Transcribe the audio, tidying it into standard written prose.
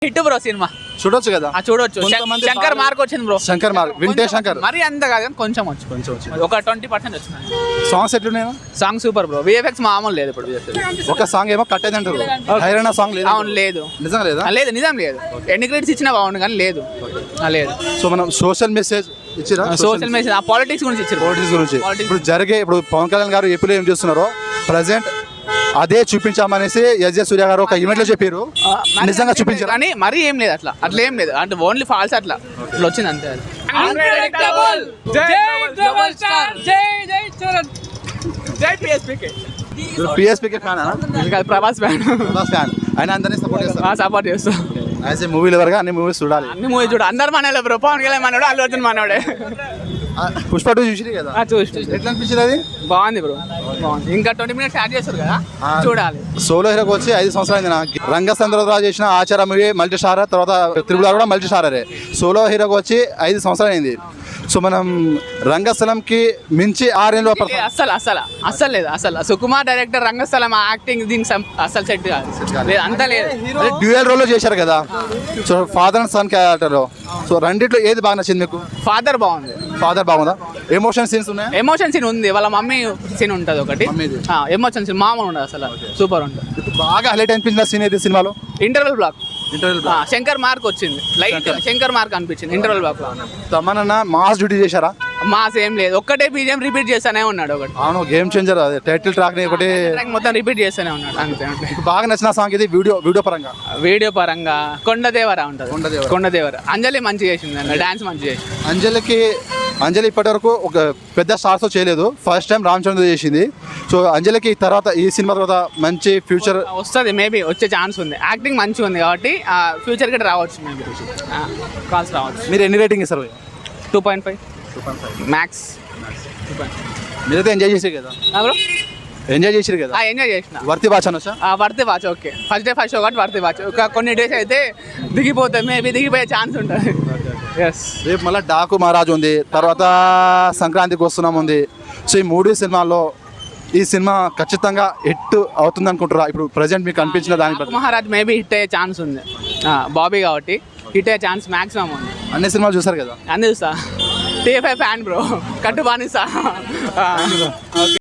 Hit bro cinema చూడొచ్చు కదా. చూడొచ్చు. శంకర్ మార్క్ వచ్చింది బ్రో. శంకర్ మార్క్ వింటే శంకర్ మరి అంత కాదు కానీ కొంచెం వచ్చింది. ఒక 20% వచ్చింది. సాంగ్స్ ఎట్లున్నాయి? Song super bro. విఎఫ్ఎక్స్ మామూలు లేదు ఇప్పుడు. ఒక సాంగ్ ఏమో కట్టేది అంటారు. హైరానా సాంగ్ లేదు. అవును లేదు. నిజం లేదా? లేదు నిజం లేదు. ఎన్ని క్రెడిట్స్ ఇచ్చినా బాగుండు కానీ లేదు. లేదు. సో మనం సోషల్ మెసేజ్ ఇచ్చిరా? సోషల్ మెసేజ్ పాలిటిక్స్ గురించి ఇచ్చారు. పాలిటిక్స్ గురించి ఇప్పుడు పవన్ కళ్యాణ్ గారు ఏపీలో ఏం చేస్తున్నారో ప్రజెంట్ అదే చూపించామనేసి ఎస్జే సూర్య గారు ఒక ఈవెంట్ లో చెప్పారు. నిజంగా చూపించారు కానీ మరీ ఏం లేదు అట్లా ఏం లేదు అంటే ఓన్లీ ఫాల్స్ అట్లా వచ్చింది అంతే. పిఎస్పీకే ఫ్యాన్ ప్రభాస్ ఫ్యాన్ ఆయన అందరినీ సపోర్ట్ చేస్తా. యాజ్ ఏ మూవీ లవర్గా అన్ని మూవీస్ చూడాలి. అన్ని మూవీ చూడ అందరు మనోళ్ళే బ్రో. పవన్ కళ్యాణ్ మనోడు, అల్లు అర్జున్ మనోడే. పుష్ప 2 చూసి కదా? చూసి ఎట్లా అనిపించింది? అది బాగుంది బ్రో. బాగుంది. ఇంకా 20 minutes యాడ్ చేస్తారు కదా, చూడాలి. సోలో హీరోకి వచ్చి 5 సంవత్సరాలు అయింది. రంగచంద్రరావు చేసిన ఆచార మూవీ మల్టీ స్టార్, తర్వాత త్రిబుల్ ఆర్ కూడా మల్టీ స్టారే. సోలో హీరోకి వచ్చి 5 సంవత్సరాలు అయింది. సో మనం రంగస్థలంకి మించి 6 ఏళ్ళు అస్సలు లేదు. సుకుమార్ డైరెక్టర్ రంగస్థలం యాక్టింగ్ దీనికి అస్సలు సెట్ కాదు. అంతా లేదు. డ్యూయల్ రోల్ లో చేశారు కదా. So father and sun character. So రెండిట్లో ఏది బాగా నచ్చింది మీకు? ఫాదర్ బాగుంది. ఫాదర్ బాగుందా? ఎమోషన్ సీన్స్ ఉన్నాయి? ఎమోషన్ సీన్ ఉంది. వాళ్ళ మమ్మీ సీన్ ఉంటుంది ఒకటి. ఎమోషన్ సీన్ మామూలు ఉండదు, అసలు సూపర్ ఉంటుంది. బాగా హైలైట్ అనిపించిన సీన్ ఏది సినిమాలో? Interval block. శంకర్ మార్క్ వచ్చింది. లైట్ శంకర్ మార్క్ అనిపించింది ఇంటర్వెల్ బ్లాక్ లో. తమన్నా మాస్ డ్యూటీ చేశారా? మాస్ ఏం లేదు. ఒక్కటే బీజిఎం రిపీట్ చేస్తానే ఉన్నాడు. ఒకటి అవును, గేమ్ చేంజర్. అది టైటిల్ ట్రాక్ ఒకటి మొత్తం రిపీట్ చేస్తూనే ఉన్నాడు. అంతే. బాగా నచ్చిన సాంగ్ ఇది వీడియో పరంగా కొండదేవర ఉంటుంది. కొండదేవర. అంజలి మంచిగా చేసింది, డాన్స్ మంచిగా చేసింది. అంజలి ఇప్పటి వరకు ఒక పెద్ద స్టార్స్ చేయలేదు. ఫస్ట్ టైం రామ్ చంద్ర చేసింది. సో అంజలికి తర్వాత ఈ సినిమా తర్వాత మంచి ఫ్యూచర్ వస్తుంది. మేబీ వచ్చే ఛాన్స్ ఉంది. యాక్టింగ్ మంచిగా ఉంది కాబట్టి ఫ్యూచర్ కూడా రావచ్చు. మేబీ కాల్స్ రావచ్చు. మీరు ఎన్ని రేటింగ్ ఇస్తారు? 2.5 మ్యాక్స్. మీరైతే ఎంజాయ్ చేసారు కదా? ఎంజాయ్ చేసారు కదా? ఎంజాయ్ చేసిన. వర్తి వాచ్ అనొచ్చా? Worthy watch. Okay, first day first show కాబట్టి వర్తి వాచ్. ఒక కొన్ని డేస్ అయితే దిగిపోతాయి. మేబీ దిగిపోయే ఛాన్స్ ఉంటుంది. రేపు మళ్ళీ డాకు మహారాజ్ ఉంది, తర్వాత సంక్రాంతికి వస్తున్నాం ఉంది. సో ఈ 3 సినిమాల్లో ఈ సినిమా ఖచ్చితంగా హిట్ అవుతుంది అనుకుంటారా? ఇప్పుడు ప్రజెంట్ మీకు అనిపించిన దాని మహారాజ్ మేబీ హిట్ అయ్యే ఛాన్స్ ఉంది. బాబీ కాబట్టి హిట్ అయ్యే ఛాన్స్ మాక్సిమం ఉంది. అన్ని సినిమాలు చూసారు కదా? అన్ని చూస్తా. TFI fan bro. కట్టు బానిసా.